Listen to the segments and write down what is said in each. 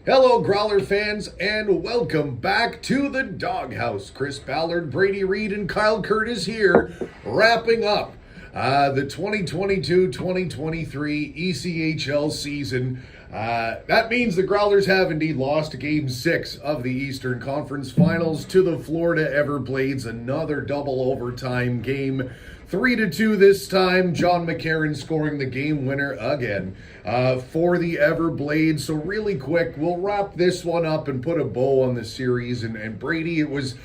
Hello, Growler fans, and welcome back to the Doghouse. Chris Ballard, Brady Reed, and Kyle Curtis here, wrapping up the 2022-2023 ECHL season. That means the Growlers have indeed lost Game 6 of the Eastern Conference Finals to the Florida Everblades. Another double overtime game. 3-2 this time. John McCarron scoring the game winner again for the Everblades. So really quick, we'll wrap this one up and put a bow on the series. And Brady, it was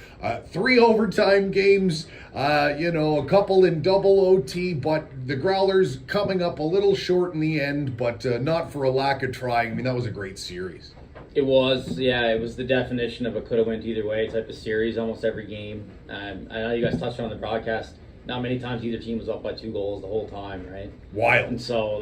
3 overtime games, a couple in double OT, but the Growlers coming up a little short in the end, but not for a lack of trying. I mean, that was a great series. It was the definition of a could have went either way type of series, almost every game. I know you guys touched on the broadcast. Not many times either team was up by 2 goals the whole time, right? Wild. And so,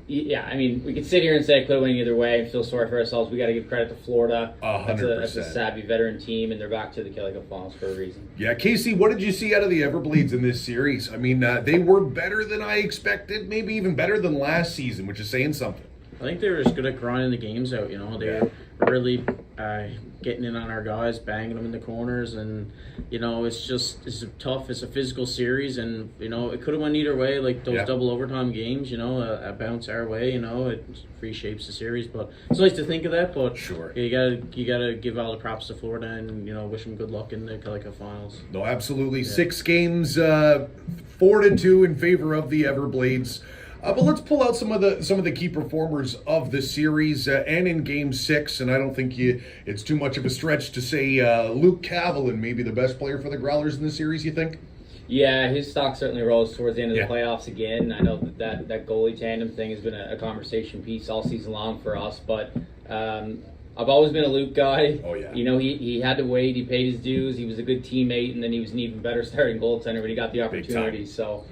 we could sit here and say it could have went either way and feel sorry for ourselves. We got to give credit to Florida. 100%. That's a savvy veteran team, and they're back to the Kelly Cup Finals for a reason. Yeah, Casey, what did you see out of the Everblades in this series? I mean, they were better than I expected, maybe even better than last season, which is saying something. I think they were just good at grinding the games out, They were really getting in on our guys, banging them in the corners, and, it's tough. It's a physical series, and, it could have went either way, like those double overtime games, a bounce our way, it reshapes the series. But it's nice to think of that, but sure, you gotta give all the props to Florida and, wish them good luck in the Kelly Cup Finals. No, absolutely. 6 games, 4-2 in favor of the Everblades. But let's pull out some of the key performers of the series and in Game 6. And I don't think it's too much of a stretch to say Luke Cavillon, maybe the best player for the Growlers in the series, you think? Yeah, his stock certainly rose towards the end of the playoffs again. I know that goalie tandem thing has been a conversation piece all season long for us. But I've always been a Luke guy. Oh, yeah. He had to wait. He paid his dues. He was a good teammate, and then he was an even better starting goaltender when he got the opportunity. So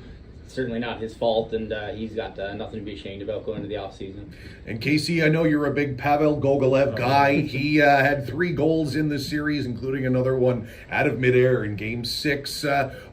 certainly not his fault, and he's got nothing to be ashamed about going into the offseason. And Casey, I know you're a big Pavel Gogolev guy. He had 3 goals in this series, including another one out of midair in Game 6.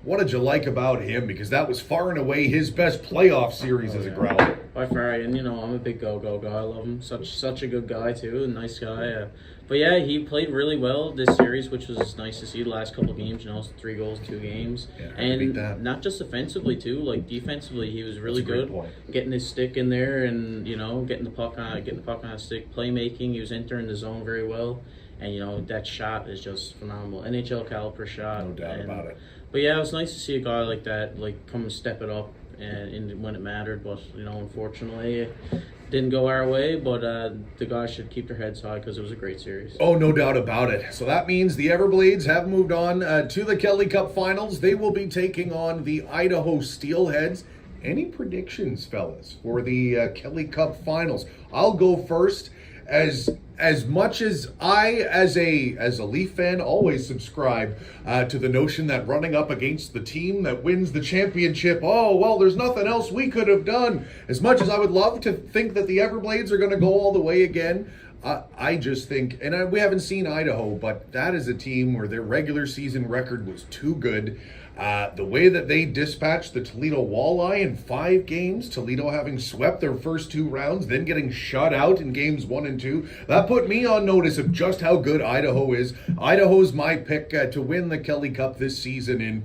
What did you like about him? Because that was far and away his best playoff series as a Growler. By far, and I'm a big go guy. I love him. Such a good guy too, a nice guy. But yeah, he played really well this series, which was nice to see. The last couple games, 3 goals, 2 games, and not just offensively too. Like defensively, he was really good, getting his stick in there, and getting the puck on his stick, playmaking. He was entering the zone very well, and that shot is just phenomenal. NHL caliber shot, no doubt about it. But yeah, it was nice to see a guy like that, come and step it up and when it mattered. But unfortunately, it didn't go our way. But the guys should keep their heads high because it was a great series. Oh, no doubt about it. So that means the Everblades have moved on to the Kelly Cup Finals. They will be taking on the Idaho Steelheads. Any predictions, fellas, for the Kelly Cup Finals? I'll go first. As much as I, as a Leaf fan, always subscribe to the notion that running up against the team that wins the championship, there's nothing else we could have done. As much as I would love to think that the Everblades are going to go all the way again, I just think, and we haven't seen Idaho, but that is a team where their regular season record was too good. The way that they dispatched the Toledo Walleye in 5 games, Toledo having swept their first 2 rounds, then getting shut out in games 1 and 2, that put me on notice of just how good Idaho is. Idaho's my pick to win the Kelly Cup this season in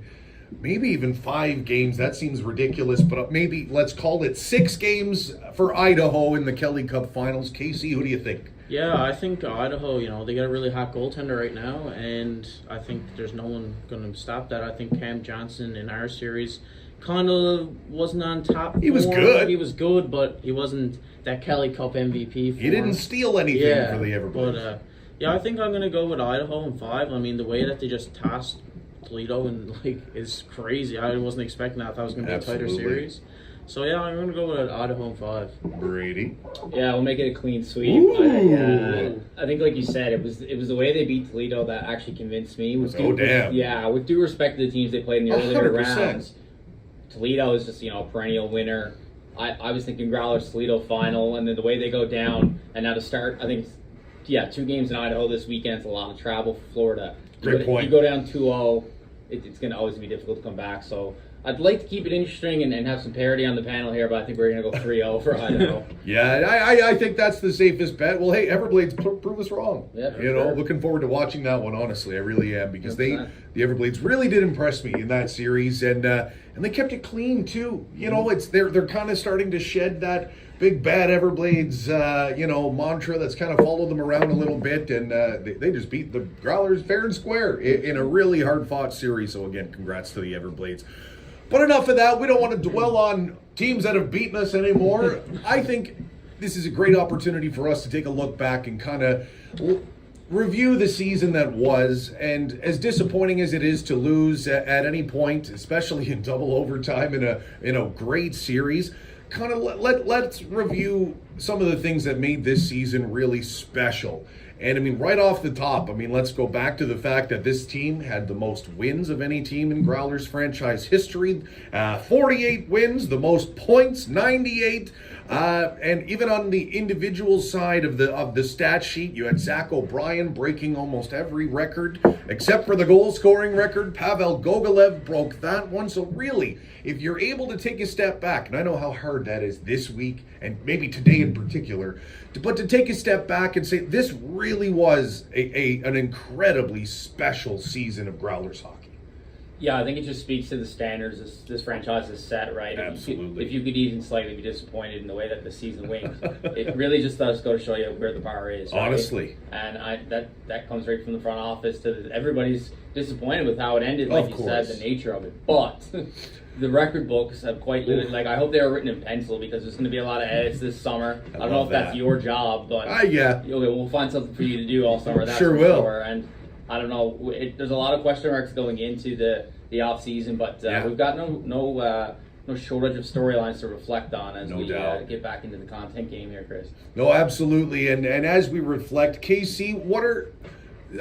maybe even 5 games. That seems ridiculous, but maybe let's call it 6 games for Idaho in the Kelly Cup Finals. Casey, who do you think? Yeah, I think Idaho, they got a really hot goaltender right now, and I think there's no one going to stop that. I think Cam Johnson in our series kind of wasn't on top. He was good. He was good, but he wasn't that Kelly Cup MVP. He didn't steal anything for the Everblades. But, I think I'm going to go with Idaho in 5. I mean, the way that they just tossed Toledo and is crazy. I wasn't expecting that. I thought it was going to be a tighter series. So yeah, I'm going to go with Idaho in 5. Brady. Yeah, we'll make it a clean sweep. I think, like you said, it was the way they beat Toledo that actually convinced me. With due respect to the teams they played in the earlier rounds, Toledo is just a perennial winner. I was thinking Growlers Toledo final, and then the way they go down, and now to start, I think, 2 games in Idaho this weekend. It's a lot of travel for Florida. Great point. You go down 2-0, it's going to always be difficult to come back. So I'd like to keep it interesting and have some parity on the panel here, but I think we're going to go 3-0 for Idaho. Yeah, I think that's the safest bet. Well, hey, Everblades, prove us wrong. Yeah, sure. Looking forward to watching that one, honestly. I really am, because the Everblades really did impress me in that series, and they kept it clean, too. They're kind of starting to shed that big bad Everblades, mantra that's kind of followed them around a little bit, and they just beat the Growlers fair and square in a really hard-fought series. So, again, congrats to the Everblades. But enough of that. We don't want to dwell on teams that have beaten us anymore. I think this is a great opportunity for us to take a look back and kind of review the season that was. And as disappointing as it is to lose at any point, especially in double overtime in a great series, kind of let's review some of the things that made this season really special. And I mean, right off the top, let's go back to the fact that this team had the most wins of any team in Growlers franchise history. 48 wins, the most points, 98. And even on the individual side of the stat sheet, you had Zach O'Brien breaking almost every record, except for the goal scoring record. Pavel Gogolev broke that one. So really, if you're able to take a step back, and I know how hard that is this week, and maybe today in particular, but to take a step back and say this really was an incredibly special season of Growlers hockey. Yeah, I think it just speaks to the standards this franchise is set, right? Absolutely. If you could even slightly be disappointed in the way that the season went, it really just does go to show you where the bar is. Right? Honestly. And that comes right from the front office to everybody's disappointed with how it ended, like you said, the nature of it. But the record books have quite limited. Like, I hope they were written in pencil, because there's going to be a lot of edits this summer. I don't know if that's your job, but yeah. We'll find something for you to do all summer. That's sure for will. Sure. And I don't know. There's a lot of question marks going into the off season, but we've got no shortage of storylines to reflect on as we get back into the content game here, Chris. No, absolutely. And as we reflect, KC,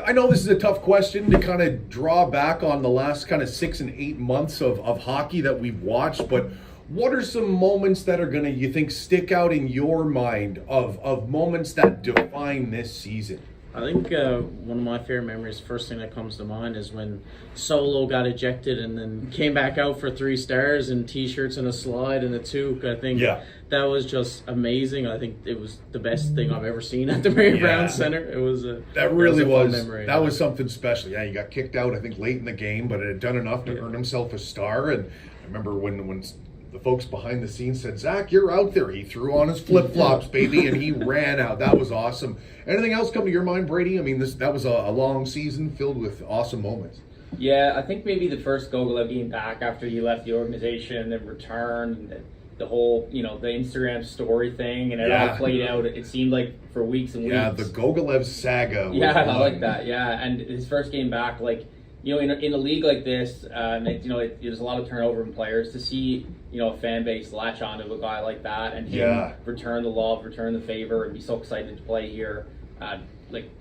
I know this is a tough question to kind of draw back on the last kind of 6 and 8 months of hockey that we've watched, but what are some moments that are going to, you think, stick out in your mind of moments that define this season? I think one of my favorite memories, first thing that comes to mind, is when Solo got ejected and then came back out for 3 stars and T-shirts and a slide and a toque. I think that was just amazing. I think it was the best thing I've ever seen at the Mary Brown Center. It was that really was fun memory. That was something special. Yeah, he got kicked out, I think, late in the game, but it had done enough to earn himself a star. And I remember when the folks behind the scenes said, "Zach, you're out there." He threw on his flip-flops, baby, and he ran out. That was awesome. Anything else come to your mind, Brady? That was a long season filled with awesome moments. Yeah, I think maybe the first Gogolev game back after he left the organization and returned, and the whole, the Instagram story thing, and it all played out. It seemed like for weeks and weeks. Yeah, the Gogolev saga. I like that. Yeah, and his first game back, in a league like this, there's a lot of turnover in players. To see, a fan base latch onto a guy like that and him return the love, return the favor, and be so excited to play here.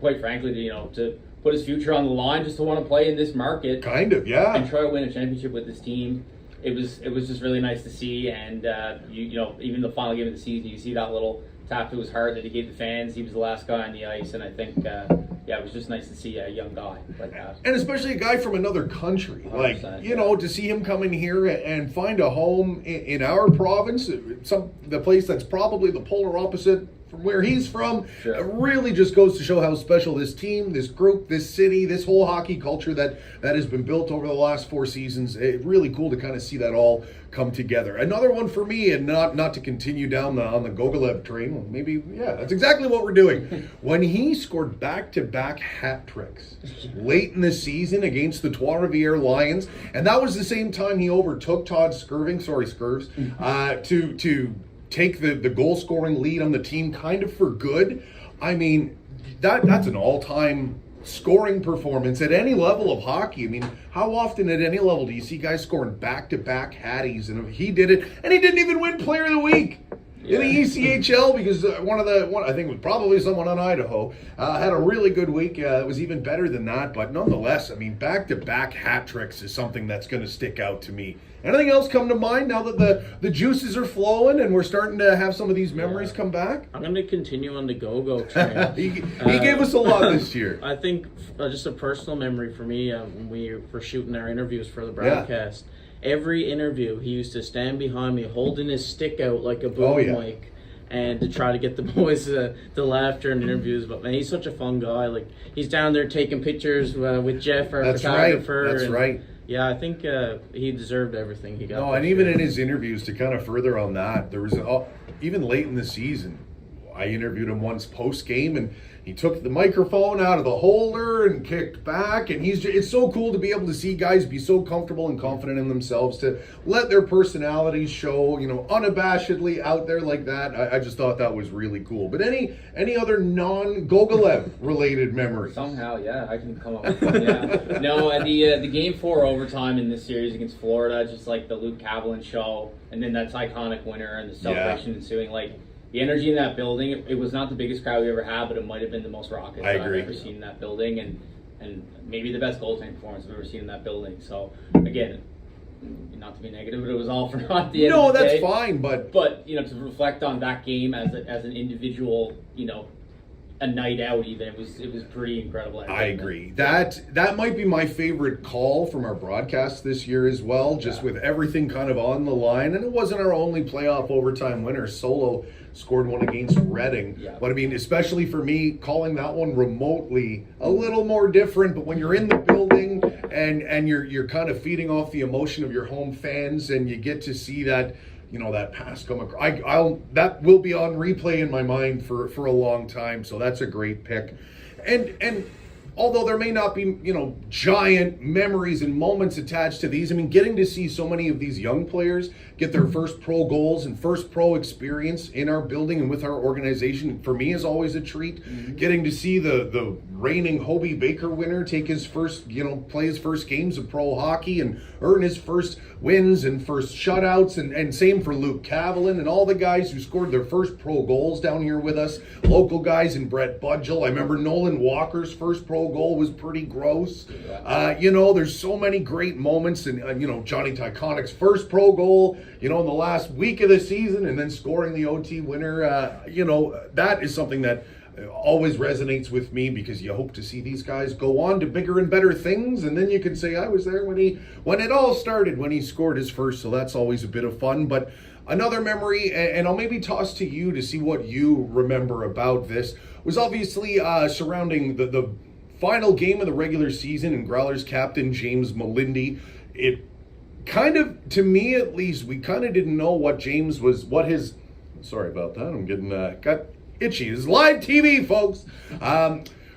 Quite frankly, to put his future on the line just to want to play in this market. Kind of, yeah. And try to win a championship with this team. It was just really nice to see. And, even the final game of the season, you see that little tap to his heart that he gave the fans. He was the last guy on the ice. And I think, it was just nice to see a young guy like that. And especially a guy from another country. To see him come in here and find a home in our province, the place that's probably the polar opposite from where he's from, it really just goes to show how special this team, this group, this city, this whole hockey culture that has been built over the last 4 seasons. It's really cool to kind of see that all come together. Another one for me, and not to continue down on the Gogolev train, well, maybe, that's exactly what we're doing. When he scored back-to-back hat tricks late in the season against the Trois-Rivières Lions, and that was the same time he overtook Todd Skirving, to take the goal-scoring lead on the team kind of for good. That's an all-time scoring performance at any level of hockey. How often at any level do you see guys scoring back-to-back hatties? And he did it, and he didn't even win Player of the Week in the ECHL because I think it was probably someone on Idaho, had a really good week. It was even better than that, but nonetheless, back-to-back hat tricks is something that's going to stick out to me. Anything else come to mind now that the juices are flowing and we're starting to have some of these memories come back? I'm going to continue on the go-go train. he gave us a lot this year. I think just a personal memory for me when we were shooting our interviews for the broadcast. every interview he used to stand behind me holding his stick out like a boom mic. And to try to get the boys to laugh during interviews. But man, he's such a fun guy. Like, he's down there taking pictures with Jeff, our photographer. That's right. Yeah, I think he deserved everything he got. No, and even in his interviews, to kind of further on that, there was even late in the season, I interviewed him once post game, and he took the microphone out of the holder and kicked back, and it's so cool to be able to see guys be so comfortable and confident in themselves, to let their personalities show, unabashedly out there like that. I just thought that was really cool. But any other non-Gogolev related memories? Somehow, yeah, I can come up with one. Yeah. No, at the Game 4 overtime in this series against Florida, just like the Luke Kavalin show, and then that's iconic winner and the celebration ensuing, like, the energy in that building, it was not the biggest crowd we ever had, but it might have been the most raucous I've ever seen in that building, and maybe the best goaltending performance I've ever seen in that building. So, again, not to be negative, but it was all for naught at the end of the day. No, that's fine, but to reflect on that game as an individual, a night out even, it was pretty incredible. I agree. That might be my favorite call from our broadcast this year as well, just with everything kind of on the line. And it wasn't our only playoff overtime winner. Solo scored one against Reading. Yeah. But I mean, especially for me, calling that one remotely, a little more different. But when you're in the building and you're kind of feeding off the emotion of your home fans, and you get to see that, that pass come across, that will be on replay in my mind for a long time. So that's a great pick. And although there may not be, giant memories and moments attached to these, I mean, getting to see so many of these young players get their first pro goals and first pro experience in our building and with our organization, for me, is always a treat. Mm-hmm. Getting to see the reigning Hobie Baker winner take his first, play his first games of pro hockey and earn his first wins and first shutouts, and same for Luke Kavalin and all the guys who scored their first pro goals down here with us, local guys, and Brett Budgel. I remember Nolan Walker's first pro goal was pretty gross. There's so many great moments, and Johnny Tyconic's first pro goal, in the last week of the season, and then scoring the OT winner. That is something that always resonates with me, because you hope to see these guys go on to bigger and better things, and then you can say, I was there when it all started, when he scored his first. So that's always a bit of fun. But another memory, and I'll maybe toss to you to see what you remember about this, was obviously surrounding the final game of the regular season, and Growlers captain James Melindy. It kind of, to me at least, we kind of didn't know what James was, sorry about that, I'm getting got itchy. It's live TV, folks.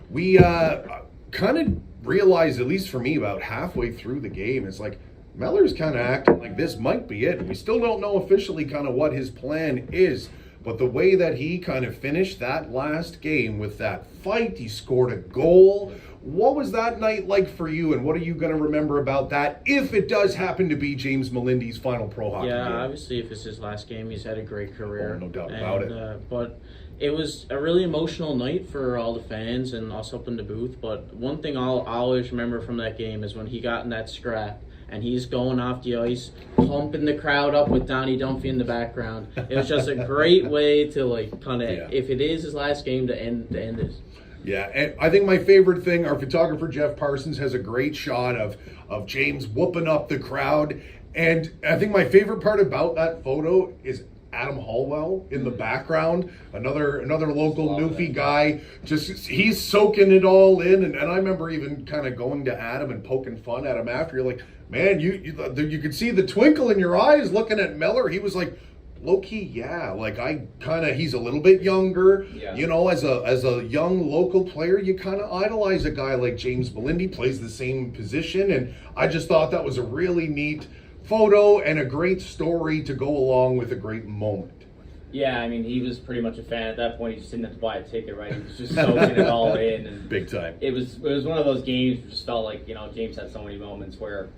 We kind of realized, at least for me, about halfway through the game, it's like, Meller's kind of acting like this might be it. We still don't know officially kind of what his plan is, but the way that he kind of finished that last game with that fight, he scored a goal. What was that night like for you, and what are you going to remember about that, if it does happen to be James Melindy's final pro hockey game? Yeah, obviously, if it's his last game, he's had a great career. No doubt about it. But it was a really emotional night for all the fans and us up in the booth. But one thing I'll always remember from that game is when he got in that scrap, and he's going off the ice, pumping the crowd up with Donnie Dunphy in the background. It was just a great way to, if it is his last game, to end this. Yeah, and I think my favorite thing, our photographer Jeff Parsons has a great shot of James whooping up the crowd. And I think my favorite part about that photo is Adam Hallwell in the background, another local Newfie guy. Just, he's soaking it all in. And I remember even kind of going to Adam and poking fun at him after. You're like, man, you could see the twinkle in your eyes looking at Meller. He was like, low-key, yeah. He's a little bit younger. Yeah. As a young local player, you kind of idolize a guy like James Melindy, plays the same position. And I just thought that was a really neat photo and a great story to go along with a great moment. Yeah, I mean, he was pretty much a fan at that point. He just didn't have to buy a ticket, right? He was just soaking it all in. And big time. It was one of those games where just felt like, James had so many moments where,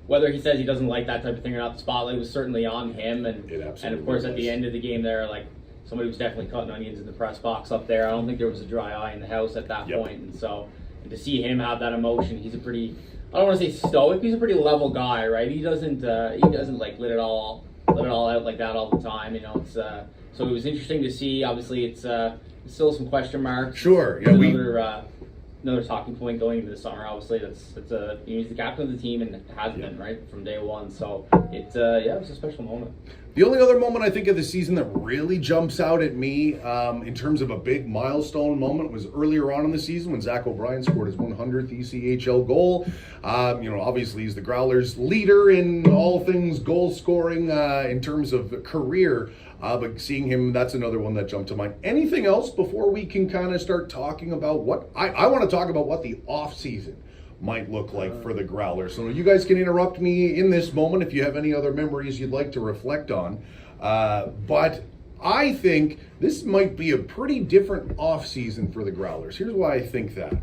whether he says he doesn't like that type of thing or not, the spotlight was certainly on him. And of course, at the end of the game there, somebody was definitely cutting onions in the press box up there. I don't think there was a dry eye in the house at that point. And so, to see him have that emotion, he's a pretty, I don't want to say stoic, he's a pretty level guy, right? He doesn't let it all out like that all the time. It's so it was interesting to see. Obviously, it's still some question marks. Sure. Yeah. another talking point going into the summer. Obviously, he's the captain of the team and has been right from day one. So it was a special moment. The only other moment I think of the season that really jumps out at me in terms of a big milestone moment was earlier on in the season when Zach O'Brien scored his 100th ECHL goal. Obviously he's the Growlers leader in all things goal scoring in terms of career. But seeing him, that's another one that jumped to mind. Anything else before we can kind of start talking about what I want to talk about what the off season might look like for the Growlers. So you guys can interrupt me in this moment if you have any other memories you'd like to reflect on. But I think this might be a pretty different off season for the Growlers. Here's why I think that.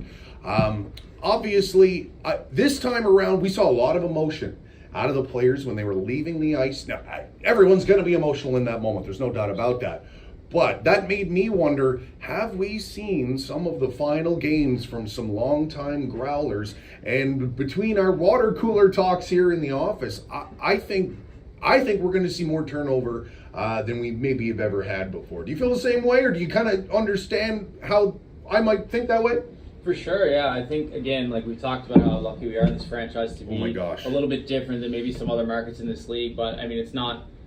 Obviously, this time around, we saw a lot of emotion out of the players when they were leaving the ice. Now, everyone's going to be emotional in that moment. There's no doubt about that. But that made me wonder, have we seen some of the final games from some longtime Growlers? And between our water cooler talks here in the office, I think we're going to see more turnover than we maybe have ever had before. Do you feel the same way, or do you kind of understand how I might think that way? For sure, yeah. I think, again, like we talked about how lucky we are in this franchise to be a little bit different than maybe some other markets in this league. But, I mean,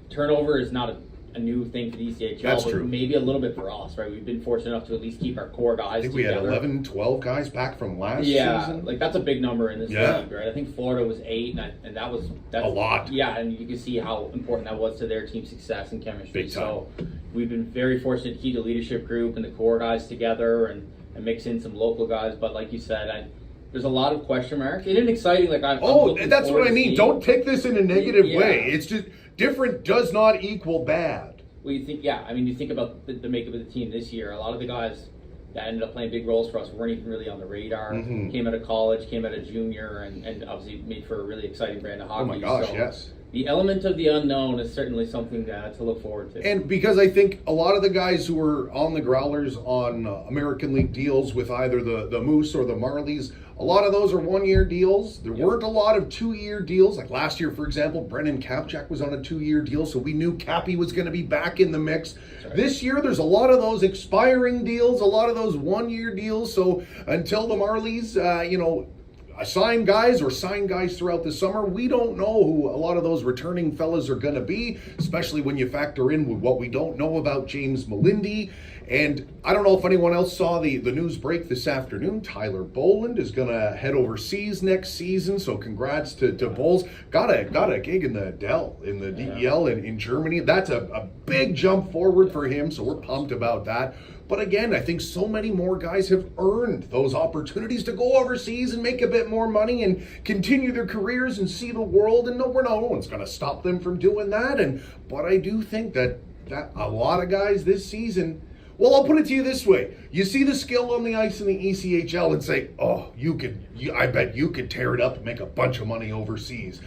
turnover is not a new thing for the ECHL. That's but true. Maybe a little bit for us, right? We've been fortunate enough to at least keep our core guys I think together. We had 11, 12 guys back from last season. Yeah, like that's a big number in this league, right? I think Florida was 8, and that's a lot. Yeah, and you can see how important that was to their team success and chemistry. Big time. So we've been very fortunate to keep the leadership group and the core guys together and mix in some local guys. But like you said, there's a lot of question marks. It's an exciting. That's what I mean. Don't take this in a negative way. It's just different does not equal bad. Well, you think about the makeup of the team this year. A lot of the guys that ended up playing big roles for us weren't even really on the radar. Mm-hmm. Came out of college, came out of junior, and obviously made for a really exciting brand of hockey. Oh my gosh, yes. The element of the unknown is certainly something to look forward to. And because I think a lot of the guys who were on the Growlers on American League deals with either the Moose or the Marlies, a lot of those are one-year deals. There weren't a lot of two-year deals. Like last year, for example, Brennan Kapchak was on a two-year deal, so we knew Cappy was going to be back in the mix. Right. This year, there's a lot of those expiring deals, a lot of those one-year deals. So until the Marlies, sign guys or sign guys throughout the summer, we don't know who a lot of those returning fellas are going to be, especially when you factor in with what we don't know about James Melindy. And I don't know if anyone else saw the news break this afternoon. Tyler Boland is going to head overseas next season, so congrats to Bowles. Got a gig in the Dell, in the DEL in Germany. That's a big jump forward for him, so we're pumped about that. But again, I think so many more guys have earned those opportunities to go overseas and make a bit more money and continue their careers and see the world. And no one's going to stop them from doing that. But I do think that a lot of guys this season, well, I'll put it to you this way. You see the skill on the ice in the ECHL and say, oh, I bet you could tear it up and make a bunch of money overseas.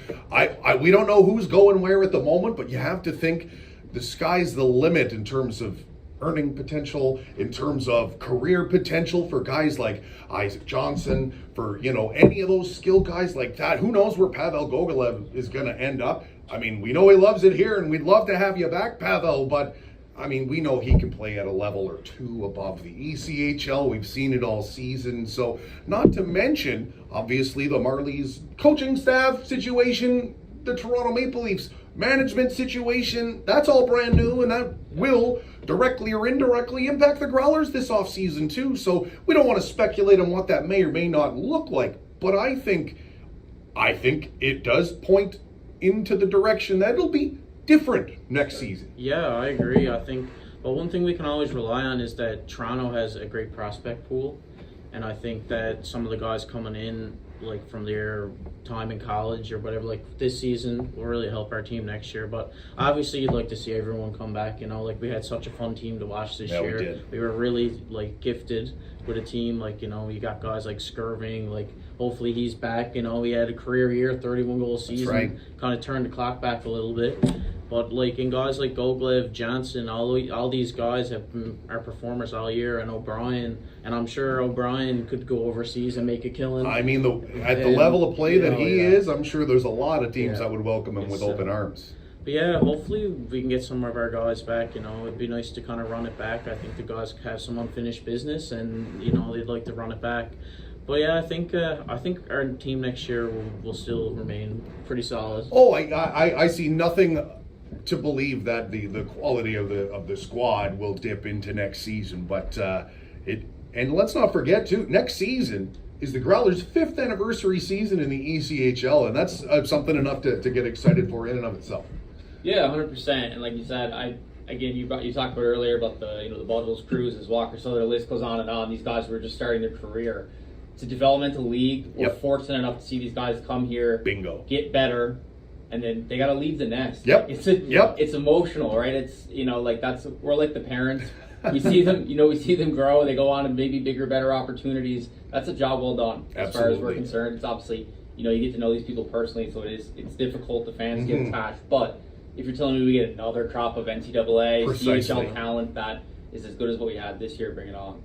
We don't know who's going where at the moment, but you have to think the sky's the limit in terms of earning potential, in terms of career potential for guys like Isaac Johnson, for any of those skill guys like that. Who knows where Pavel Gogolev is going to end up? I mean, we know he loves it here, and we'd love to have you back, Pavel, but I mean, we know he can play at a level or two above the ECHL. We've seen it all season. So, not to mention, obviously, the Marlies coaching staff situation, the Toronto Maple Leafs management situation, that's all brand new, and that will directly or indirectly impact the Growlers this offseason too. So we don't want to speculate on what that may or may not look like, but I think it does point into the direction that it'll be different next season. Yeah, I agree. I think, but one thing we can always rely on is that Toronto has a great prospect pool, and I think that some of the guys coming in, like from their time in college or whatever, like this season will really help our team next year. But obviously you'd like to see everyone come back, like we had such a fun team to watch this year. We did. We were really gifted with a team, you got guys like Skirving, hopefully he's back, he had a career year, 31 goal season. That's right. Kind of turned the clock back a little bit. But in guys like Gogolev, Johnson, all these guys have been our performers all year, and O'Brien, and I'm sure O'Brien could go overseas and make a killing. I mean, at the level of play that he is, I'm sure there's a lot of teams that would welcome him with open arms. But yeah, hopefully we can get some of our guys back. It'd be nice to kind of run it back. I think the guys have some unfinished business, and they'd like to run it back. But yeah, I think our team next year will still remain pretty solid. Oh, I see nothing to believe that the quality of the squad will dip into next season. But and let's not forget too, next season is the Growlers' 5th anniversary season in the ECHL, and that's something enough to get excited for in and of itself. Yeah, 100%. And like you said, you talked about earlier about the the Bundles, Cruises, Walker, so the list goes on and on. These guys were just starting their career. It's a developmental league. We're fortunate enough to see these guys come here, bingo, get better, and then they got to leave the nest. Yep. It's emotional, right? It's we're like the parents. We see them, we see them grow. They go on to maybe bigger, better opportunities. That's a job well done, as far as we're concerned. It's obviously, you get to know these people personally, so it's difficult. The fans get attached, but if you're telling me we get another crop of NCAA, CHL talent that is as good as what we had this year, bring it on.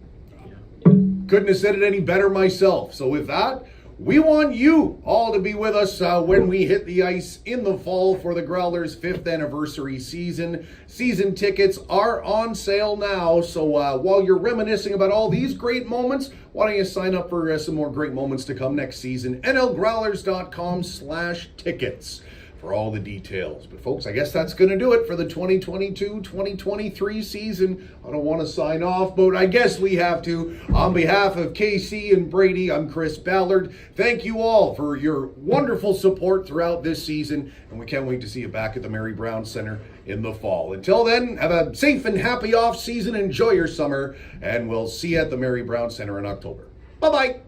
Couldn't have said it any better myself. So with that, we want you all to be with us when we hit the ice in the fall for the Growlers' 5th anniversary season. Season tickets are on sale now. So while you're reminiscing about all these great moments, why don't you sign up for some more great moments to come next season? NLGrowlers.com/tickets. For all the details. But folks, I guess that's going to do it for the 2022-2023 season. I don't want to sign off, but I guess we have to. On behalf of KC and Brady, I'm Chris Ballard. Thank you all for your wonderful support throughout this season, and we can't wait to see you back at the Mary Brown Center in the fall. Until then, have a safe and happy off season. Enjoy your summer, and we'll see you at the Mary Brown Center in October. Bye-bye.